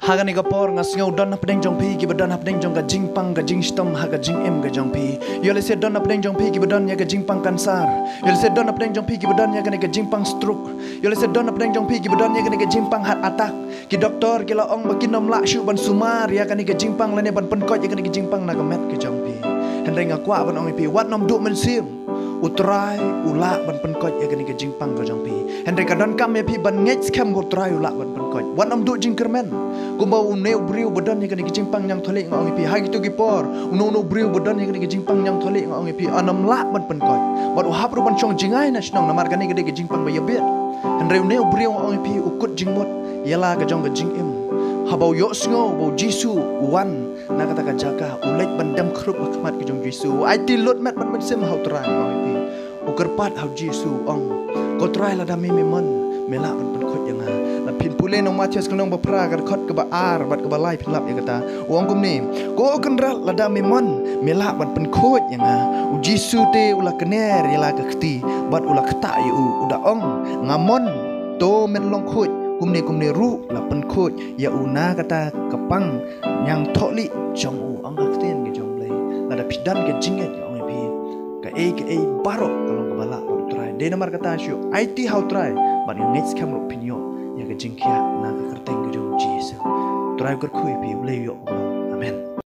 Hagan iga por ngas ngau don apdeng jong pi ki badon apdeng jong ga jing pang ga jing stom ha ga jing em ga jong pi yole se don apdeng jong pi ki badon ya ga jing pang kansar yole se don apdeng jong pi ki badon ya ga jing pang stroke yole se don apdeng jong pi ki badon ya ga jing pang heart attack ki doktor ki la ong ba ki nom la shu ban sumar ya ga jing pang la ne ban pen ko ya ga jing pang na ga met ki jong pi henre nga kwa ban ong pi wat nom du men sim utrai ula ban pen ko ya ga jing pang ga jong pi henre ka don kam ya pi ban ngech kam utrai ula ban pen ko wat nom du jing kermen kumbau neu briu badan yang kena jimpang yang thole ngong pi hai gitu gipor uno briu badan yang kena jimpang yang thole ngong pi anam la ban pen koi bat uhap ru ban chong jingai na snong namar kani kena jimpang ba yabet henreu neu briu ngong pi ukut jingmot yala ga jong ga jing em habau yo sngo bau jisu wan na kata ka jaga ulek bandam khrup akhmat ki jong jisu ai ti lot mat ban sem hau trai ngong pi uker pat hau jisu ong ko trai la dami memon mela ban pen khot yang la pin pule nong Matius kenong bapra gar khot ke ba ar bat ke ba lai pin lap ya kata wong kum ni ko kenra la da memon mela ban pen khot yang u jisu te ula kener yala ka khti bat ula khta yu uda ong ngamon to men long khot kum ni ru la pen khot ya una kata kepang yang tholi jong u ang khten ke jong lei la da pidan ke jinget ong pi ka e barok kalong ke bala bat try de namar kata shu it how try but yang next camera opinion ya ke jingkia na ke kerteng ke jong jisu try ker kui pi le yo